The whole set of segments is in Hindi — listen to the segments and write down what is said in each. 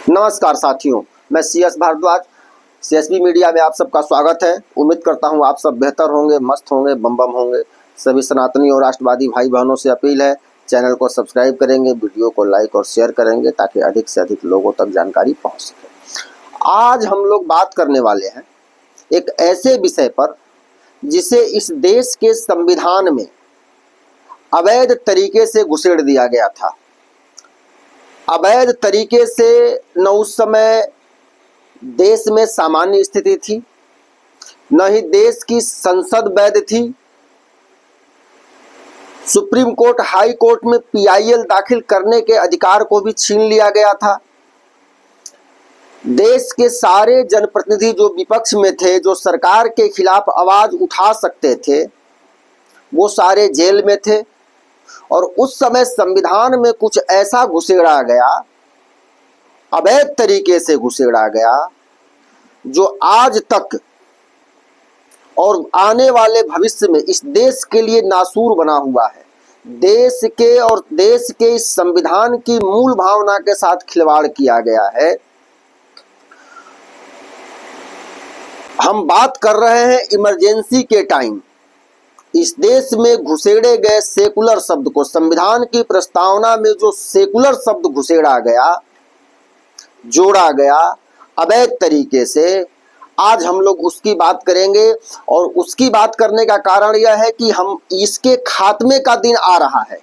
नमस्कार साथियों, मैं CS भारद्वाज। CSB मीडिया में आप सबका स्वागत है। उम्मीद करता हूं आप सब बेहतर होंगे, मस्त होंगे, बम बम होंगे। सभी सनातनी और राष्ट्रवादी भाई बहनों से अपील है, चैनल को सब्सक्राइब करेंगे, वीडियो को लाइक और शेयर करेंगे ताकि अधिक से अधिक लोगों तक जानकारी पहुँच सके। आज हम लोग बात करने वाले हैं एक ऐसे विषय पर जिसे इस देश के संविधान में अवैध तरीके से घुसेड़ दिया गया था। अवैध तरीके से न उस समय देश में सामान्य स्थिति थी, न ही देश की संसद वैध थी। सुप्रीम कोर्ट, हाई कोर्ट में PIL दाखिल करने के अधिकार को भी छीन लिया गया था। देश के सारे जनप्रतिनिधि जो विपक्ष में थे, जो सरकार के खिलाफ आवाज उठा सकते थे, वो सारे जेल में थे। और उस समय संविधान में कुछ ऐसा घुसेड़ा गया, अवैध तरीके से घुसेड़ा गया, जो आज तक और आने वाले भविष्य में इस देश के लिए नासूर बना हुआ है। देश के और देश के इस संविधान की मूल भावना के साथ खिलवाड़ किया गया है। हम बात कर रहे हैं इमरजेंसी के टाइम इस देश में घुसेड़े गए सेकुलर शब्द को, संविधान की प्रस्तावना में जो सेकुलर शब्द घुसेड़ा गया, जोड़ा गया अवैध तरीके से, आज हम लोग उसकी बात करेंगे। और उसकी बात करने का कारण यह है कि हम इसके खात्मे का दिन आ रहा है।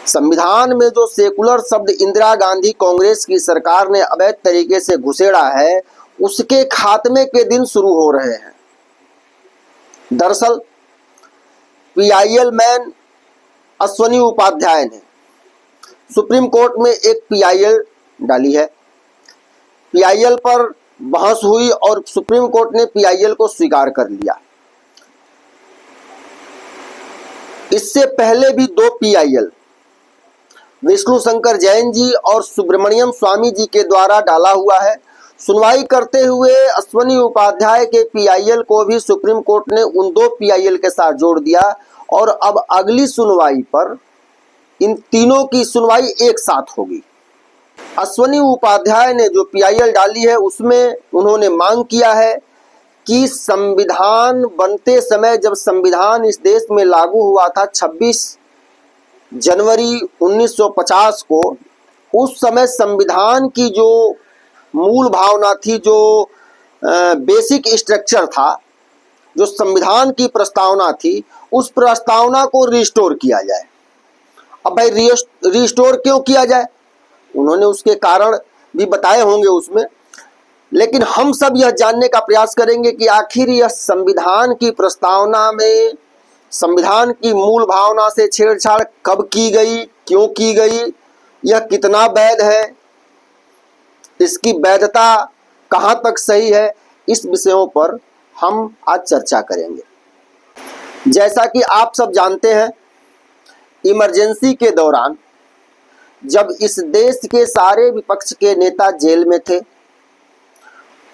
संविधान में जो सेकुलर शब्द इंदिरा गांधी कांग्रेस की सरकार ने अवैध तरीके से घुसेड़ा है, उसके खात्मे के दिन शुरू हो रहे हैं। दरअसल PIL मैन अश्वनी उपाध्याय ने सुप्रीम कोर्ट में एक PIL डाली है। PIL पर बहस हुई और सुप्रीम कोर्ट ने PIL को स्वीकार कर लिया। इससे पहले भी 2 PIL विष्णु शंकर जैन जी और सुब्रमण्यम स्वामी जी के द्वारा डाला हुआ है। सुनवाई करते हुए अश्वनी उपाध्याय के PIL को भी सुप्रीम कोर्ट ने उन 2 PIL के साथ जोड़ दिया और अब अगली सुनवाई पर इन तीनों की सुनवाई एक साथ होगी। अश्वनी उपाध्याय ने जो PIL डाली है, उसमें उन्होंने मांग किया है कि संविधान बनते समय, जब संविधान इस देश में लागू हुआ था 26 जनवरी 1950 को, उस समय संविधान की जो मूल भावना थी, जो बेसिक स्ट्रक्चर था, जो संविधान की प्रस्तावना थी, उस प्रस्तावना को रिस्टोर किया जाए। अब भाई रिस्टोर क्यों किया जाए, उन्होंने उसके कारण भी बताए होंगे उसमें, लेकिन हम सब यह जानने का प्रयास करेंगे कि आखिर यह संविधान की प्रस्तावना में संविधान की मूल भावना से छेड़छाड़ कब की गई, क्यों की गई, यह कितना वैध है, इसकी वैधता कहां तक सही है। इस विषयों पर हम आज चर्चा करेंगे। जैसा कि आप सब जानते हैं, इमरजेंसी के दौरान जब इस देश के सारे विपक्ष के नेता जेल में थे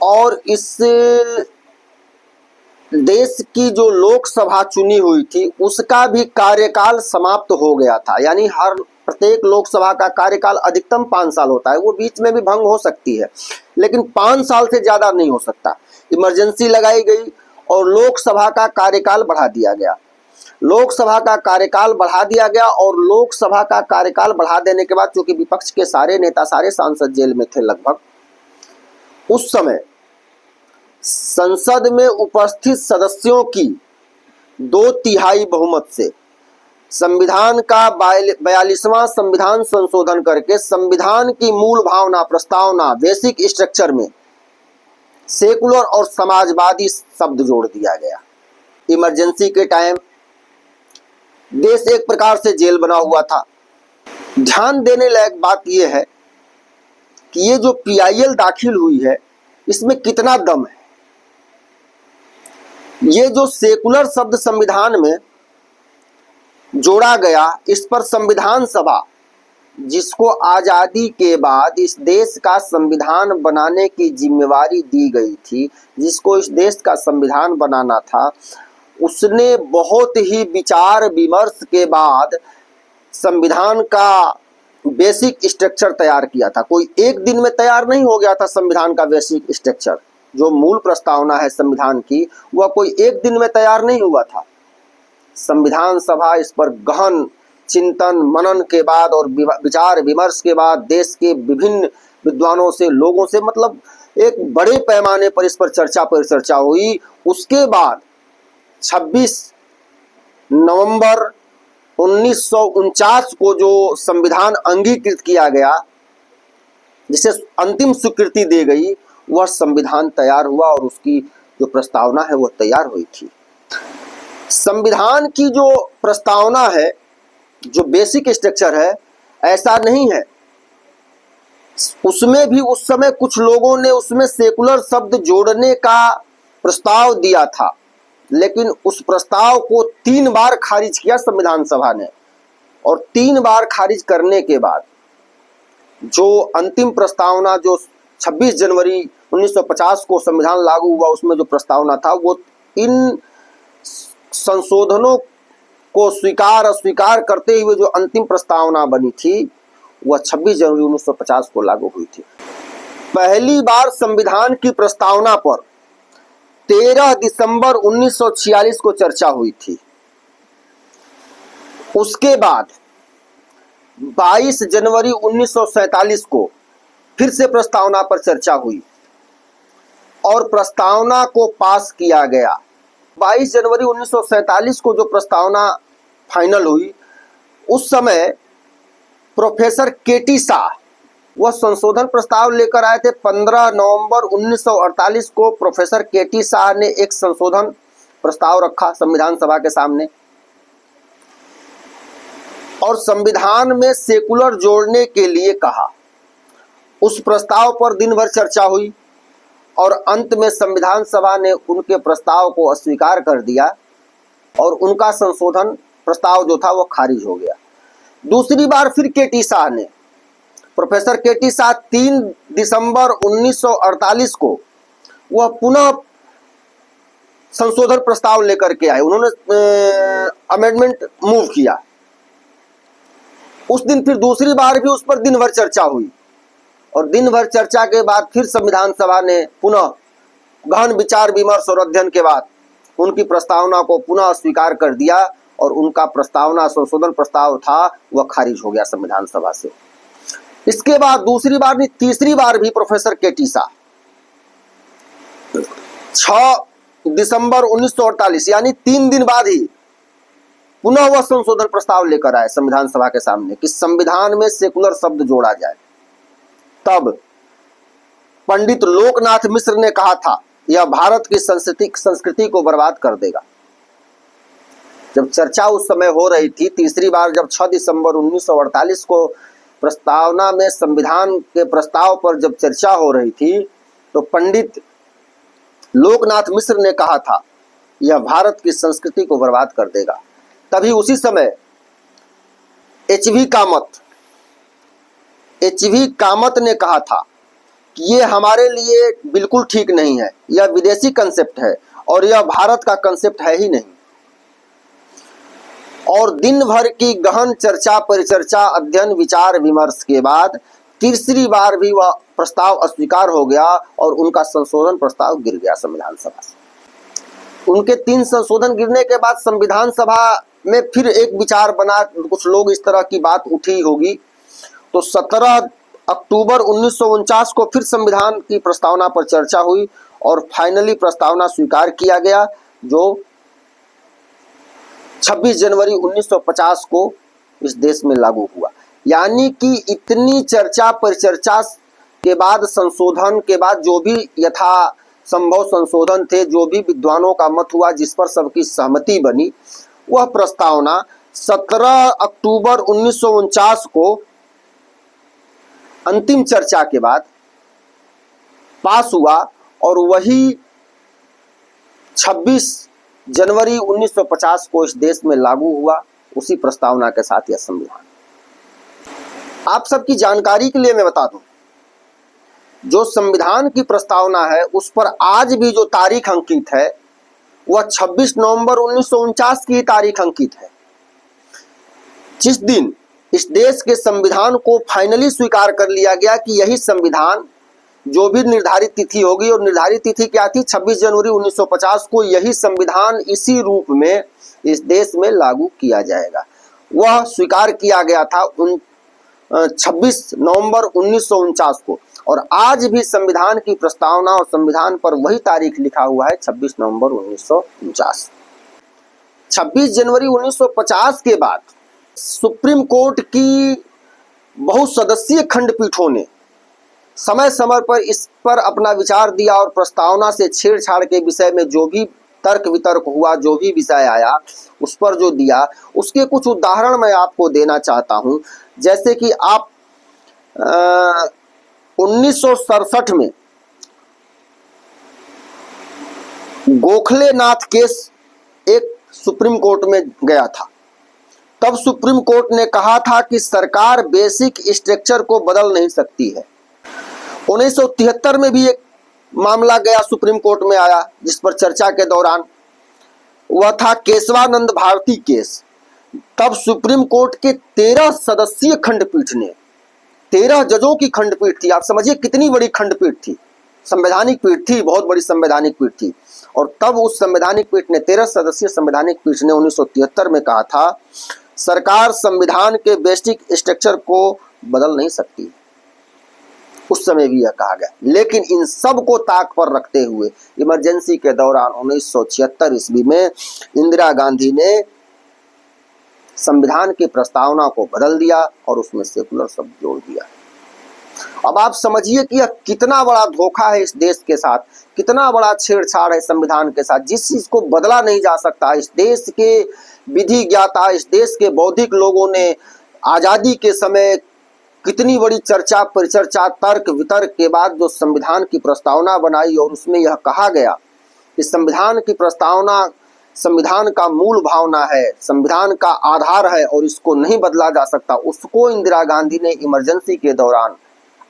और इस देश की जो लोकसभा चुनी हुई थी, उसका भी कार्यकाल समाप्त हो गया था। यानी हर प्रत्येक लोकसभा का कार्यकाल अधिकतम 5 साल होता है, वो बीच में भी भंग हो सकती है, लेकिन 5 साल से ज्यादा नहीं हो सकता। इमरजेंसी लगाई गई और लोकसभा का कार्यकाल बढ़ा दिया गया। लोकसभा का कार्यकाल बढ़ा दिया गया और लोकसभा का कार्यकाल बढ़ा देने के बाद, चूंकि विपक्ष के सारे नेता, सारे सांसद जेल में थे लगभग, उस समय संसद में उपस्थित सदस्यों की 2/3 बहुमत से संविधान का 42वां संविधान संशोधन करके संविधान की मूल भावना, प्रस्तावना, बेसिक स्ट्रक्चर में सेकुलर और समाजवादी शब्द जोड़ दिया गया। इमरजेंसी के टाइम देश एक प्रकार से जेल बना हुआ था। ध्यान देने लायक बात यह है कि ये जो PIL दाखिल हुई है, इसमें कितना दम है। ये जो सेकुलर शब्द संविधान में जोड़ा गया, इस पर संविधान सभा, जिसको आजादी के बाद इस देश का संविधान बनाने की जिम्मेवारी दी गई थी, जिसको इस देश का संविधान बनाना था, उसने बहुत ही विचार विमर्श के बाद संविधान का बेसिक स्ट्रक्चर तैयार किया था। कोई एक दिन में तैयार नहीं हो गया था संविधान का बेसिक स्ट्रक्चर। जो मूल प्रस्तावना है संविधान की, वह कोई एक दिन में तैयार नहीं हुआ था। संविधान सभा इस पर गहन चिंतन मनन के बाद और विचार विमर्श के बाद देश के विभिन्न विद्वानों से, लोगों से, मतलब एक बड़े पैमाने पर इस पर चर्चा परिचर्चा हुई। उसके बाद 26 नवंबर 1949 को जो संविधान अंगीकृत किया गया, जिसे अंतिम स्वीकृति दी गई, वह संविधान तैयार हुआ और उसकी जो प्रस्तावना है वह तैयार हुई थी। संविधान की जो प्रस्तावना है, जो बेसिक स्ट्रक्चर है, ऐसा नहीं है। उसमें भी उस समय कुछ लोगों ने उसमें सेकुलर शब्द जोड़ने का प्रस्ताव दिया था, लेकिन उस प्रस्ताव को 3 बार खारिज किया संविधान सभा ने। और 3 बार खारिज करने के बाद जो अंतिम प्रस्तावना, जो 26 जनवरी 1950 को संविधान लागू हुआ, उसमें जो प्रस्तावना था, वो इन संशोधनों को स्वीकार अस्वीकार करते हुए जो अंतिम प्रस्तावना बनी थी, वह 26 जनवरी 1950 को लागू हुई थी। पहली बार संविधान की प्रस्तावना पर 13 दिसंबर 1946 को चर्चा हुई थी। उसके बाद 22 जनवरी 1947 को फिर से प्रस्तावना पर चर्चा हुई और प्रस्तावना को पास किया गया। 22 जनवरी 1947 को जो प्रस्तावना फाइनल हुई, उस समय प्रोफेसर केटी शाह वह संशोधन प्रस्ताव लेकर आए थे। 15 नवंबर 1948 को प्रोफेसर केटी शाह ने एक संशोधन प्रस्ताव रखा संविधान सभा के सामने और संविधान में सेकुलर जोड़ने के लिए कहा। उस प्रस्ताव पर दिन भर चर्चा हुई और अंत में संविधान सभा ने उनके प्रस्ताव को अस्वीकार कर दिया और उनका संशोधन प्रस्ताव जो था वो खारिज हो गया। दूसरी बार फिर केटी शाह ने, प्रोफेसर केटी शाह 3 दिसंबर 1948 को वह पुनः संशोधन प्रस्ताव लेकर के आए। उन्होंने अमेंडमेंट मूव किया। उस दिन फिर दूसरी बार भी उस पर दिन भर चर्चा हुई और दिन भर चर्चा के बाद फिर संविधान सभा ने पुनः गहन विचार विमर्श और अध्ययन के बाद उनकी प्रस्तावना को पुनः स्वीकार कर दिया और उनका प्रस्तावना संशोधन प्रस्ताव था वह खारिज हो गया संविधान सभा से। इसके बाद दूसरी बार नहीं, तीसरी बार भी प्रोफेसर केटी शाह 6 दिसंबर 1948 यानी 3 दिन बाद ही पुनः वह संशोधन प्रस्ताव लेकर आए संविधान सभा के सामने कि संविधान में सेकुलर शब्द जोड़ा जाए। तब पंडित लोकनाथ मिश्र ने कहा था यह भारत की संस्कृति को बर्बाद कर देगा। जब चर्चा उस समय हो रही थी, तीसरी बार जब 6 दिसंबर 1948 को प्रस्तावना में संविधान के प्रस्ताव पर जब चर्चा हो रही थी, तो पंडित लोकनाथ मिश्र ने कहा था यह भारत की संस्कृति को बर्बाद कर देगा। तभी उसी समय एच.वी. कामत ने कहा था कि ये हमारे लिए बिल्कुल ठीक नहीं है, यह विदेशी कंसेप्ट है और यह भारत का कंसेप्ट है ही नहीं। और दिन भर की गहन चर्चा परिचर्चा अध्ययन विचार विमर्श के बाद तीसरी बार भी वह प्रस्ताव अस्वीकार हो गया और उनका संशोधन प्रस्ताव गिर गया संविधान सभा से। उनके 3 संशोधन गिरने के बाद संविधान सभा में फिर एक विचार बना, कुछ लोग इस तरह की बात उठी होगी, तो 17 अक्टूबर 1949 को फिर संविधान की प्रस्तावना पर चर्चा हुई और फाइनली प्रस्तावना स्वीकार किया गया, जो 26 जनवरी 1950 को इस देश में लागू हुआ। यानी कि इतनी चर्चा परिचर्चा के बाद, संशोधन के बाद जो भी यथा संभव संशोधन थे, जो भी विद्वानों का मत हुआ, जिस पर सबकी सहमति बनी, वह प्रस्तावना 17 अक्टूबर 1949 को अंतिम चर्चा के बाद पास हुआ और वही 26 जनवरी 1950 को इस देश में लागू हुआ, उसी प्रस्तावना के साथ यह संविधान। आप सबकी जानकारी के लिए मैं बता दूं, जो संविधान की प्रस्तावना है उस पर आज भी जो तारीख अंकित है वह 26 नवंबर 1949 की तारीख अंकित है, जिस दिन इस देश के संविधान को फाइनली स्वीकार कर लिया गया कि यही संविधान, जो भी निर्धारित तिथि होगी, और निर्धारित तिथि क्या थी, 26 जनवरी 1950 को यही संविधान इसी रूप में इस देश में लागू किया जाएगा। वह स्वीकार किया गया था 26 नवंबर 1949 को, और आज भी संविधान की प्रस्तावना और संविधान पर वही तारीख लिखा हुआ है, 26 नवंबर 1949। 26 जनवरी 1950 के बाद सुप्रीम कोर्ट की बहुसदस्यीय खंडपीठों ने समय समय पर इस पर अपना विचार दिया और प्रस्तावना से छेड़छाड़ के विषय में जो भी तर्क वितर्क हुआ, जो भी विषय आया, उस पर जो दिया, उसके कुछ उदाहरण मैं आपको देना चाहता हूं। जैसे कि आप 1967 में गोखले नाथ केस एक सुप्रीम कोर्ट में गया था। तब सुप्रीम कोर्ट ने कहा था कि सरकार बेसिक स्ट्रक्चर को बदल नहीं सकती है। 1973 में भी एक मामला गया, सुप्रीम कोर्ट में आया, जिस पर चर्चा के दौरान, वह था केशवानंद भारती केस। तब सुप्रीम कोर्ट के 13 सदस्यीय खंडपीठ ने, 13 जजों की खंडपीठ थी, आप समझिए कितनी बड़ी खंडपीठ थी, संवैधानिक पीठ थी, बहुत बड़ी संवैधानिक पीठ थी। और तब उस संवैधानिक पीठ ने, 13 सदस्यीय संवैधानिक पीठ ने 1973 में कहा था, सरकार संविधान के बेसिक स्ट्रक्चर को बदल नहीं सकती। उस समय भी यह कहा गया। लेकिन इन सब को ताक पर रखते हुए इमरजेंसी के दौरान 1976 ईस्वी में इंदिरा गांधी ने संविधान की प्रस्तावना को बदल दिया और उसमें सेकुलर शब्द जोड़ दिया। अब आप समझिए कि यह कितना बड़ा धोखा है इस देश के साथ, कितना बड़ा छेड़छाड़ है संविधान के साथ, जिस चीज को बदला नहीं जा सकता। इस देश के विधि ज्ञाता, इस देश के बौद्धिक लोगों ने आजादी के समय कितनी बड़ी चर्चा परिचर्चा तर्क वितर्क के बाद जो संविधान की प्रस्तावना बनाई, और उसमें यह कहा गया कि संविधान की प्रस्तावना संविधान का मूल भावना है, संविधान का आधार है और इसको नहीं बदला जा सकता। उसको इंदिरा गांधी ने इमरजेंसी के दौरान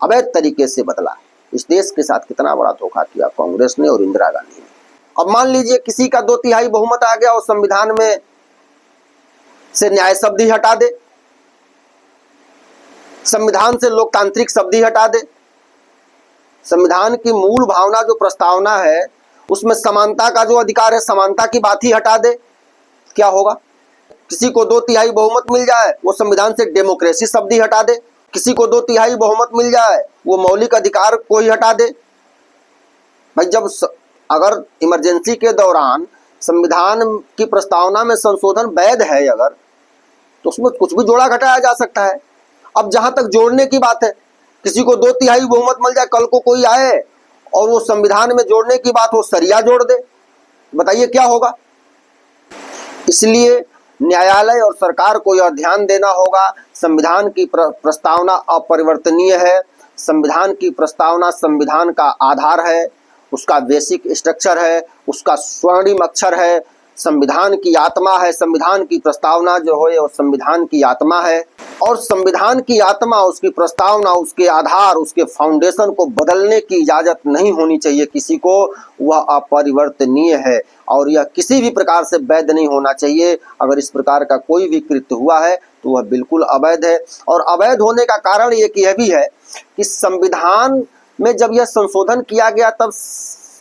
अवैध तरीके से बदला। इस देश के साथ कितना बड़ा धोखा किया कांग्रेस ने और इंदिरा गांधी ने। अब मान लीजिए किसी का 2/3 बहुमत आ गया और संविधान में से न्याय शब्द ही हटा दे, संविधान से लोकतांत्रिक शब्द ही हटा दे, संविधान की मूल भावना जो प्रस्तावना है उसमें समानता का जो अधिकार है, समानता की बात ही हटा दे, क्या होगा? किसी को 2/3 बहुमत मिल जाए, वो संविधान से डेमोक्रेसी शब्द ही हटा दे। किसी को 2/3 बहुमत मिल जाए, वो मौलिक अधिकार को ही हटा दे। भाई जब अगर इमरजेंसी के दौरान संविधान की प्रस्तावना में संशोधन वैध है अगर, तो उसमें कुछ भी जोड़ा घटाया जा सकता है। अब जहां तक जोड़ने की बात है, किसी को 2/3 बहुमत मिल जाए, कल को कोई आए और वो संविधान में जोड़ने की बात हो, सरिया जोड़ दे, बताइए क्या होगा? इसलिए न्यायालय और सरकार को यह ध्यान देना होगा, संविधान की प्रस्तावना अपरिवर्तनीय है। संविधान की प्रस्तावना संविधान का आधार है, उसका बेसिक स्ट्रक्चर है, उसका स्वर्णिम अक्षर है, संविधान की आत्मा है। संविधान की प्रस्तावना जो है वो संविधान की आत्मा है, और संविधान की आत्मा, उसकी प्रस्तावना, उसके आधार, उसके फाउंडेशन को बदलने की इजाजत नहीं होनी चाहिए किसी को। वह अपरिवर्तनीय है और यह किसी भी प्रकार से वैध नहीं होना चाहिए। अगर इस प्रकार का कोई भी कृत्य हुआ है तो वह बिल्कुल अवैध है। और अवैध होने का कारण यह भी है कि संविधान में जब यह संशोधन किया गया तब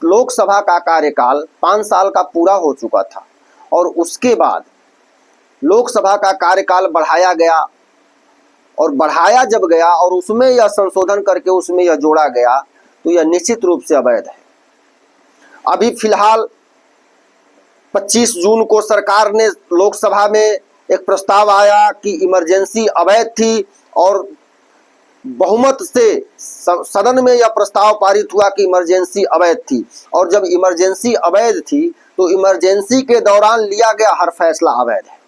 लोकसभा का कार्यकाल 5 साल का पूरा हो चुका था, और उसके बाद लोकसभा का कार्यकाल बढ़ाया गया, और बढ़ाया जब गया और उसमें यह संशोधन करके उसमें यह जोड़ा गया, तो यह निश्चित रूप से अवैध है। अभी फिलहाल 25 जून को सरकार ने लोकसभा में एक प्रस्ताव आया कि इमरजेंसी अवैध थी, और बहुमत से सदन में यह प्रस्ताव पारित हुआ कि इमरजेंसी अवैध थी। और जब इमरजेंसी अवैध थी तो इमरजेंसी के दौरान लिया गया हर फैसला अवैध है।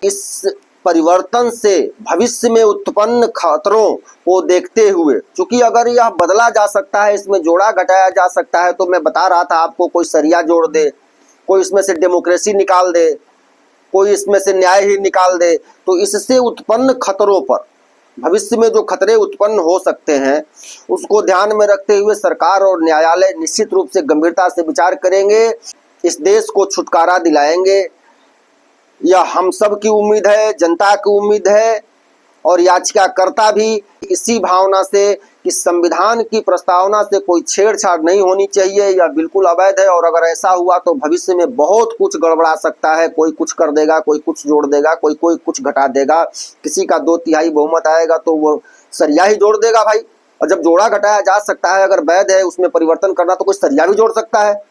इस परिवर्तन से भविष्य में उत्पन्न खतरों को देखते हुए, क्योंकि अगर यह बदला जा सकता है, इसमें जोड़ा घटाया जा सकता है, तो मैं बता रहा था आपको, कोई सरिया जोड़ दे, कोई इसमें से डेमोक्रेसी निकाल दे, कोई इसमें से न्याय ही निकाल दे, तो इससे उत्पन्न खतरों पर, भविष्य में जो खतरे उत्पन्न हो सकते हैं, उसको ध्यान में रखते हुए सरकार और न्यायालय निश्चित रूप से गंभीरता से विचार करेंगे, इस देश को छुटकारा दिलाएंगे। यह हम सब की उम्मीद है, जनता की उम्मीद है और याचिकाकर्ता भी इसी भावना से कि संविधान की प्रस्तावना से कोई छेड़छाड़ नहीं होनी चाहिए, यह बिल्कुल अवैध है और अगर ऐसा हुआ तो भविष्य में बहुत कुछ गड़बड़ा सकता है। कोई कुछ कर देगा, कोई कुछ जोड़ देगा, कोई कुछ घटा देगा, किसी का 2/3 बहुमत आएगा तो वो सरिया ही जोड़ देगा भाई। और जब जोड़ा घटाया जा सकता है, अगर वैध है उसमें परिवर्तन करना तो कोई सरिया भी जोड़ सकता है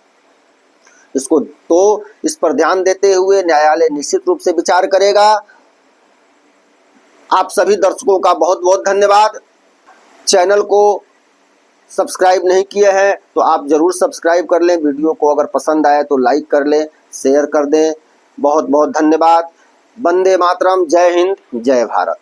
इसको। तो इस पर ध्यान देते हुए न्यायालय निश्चित रूप से विचार करेगा। आप सभी दर्शकों का बहुत बहुत धन्यवाद। चैनल को सब्सक्राइब नहीं किए हैं तो आप जरूर सब्सक्राइब कर लें। वीडियो को अगर पसंद आए तो लाइक कर लें, शेयर कर दें। बहुत बहुत धन्यवाद। वंदे मातरम। जय हिंद, जय भारत।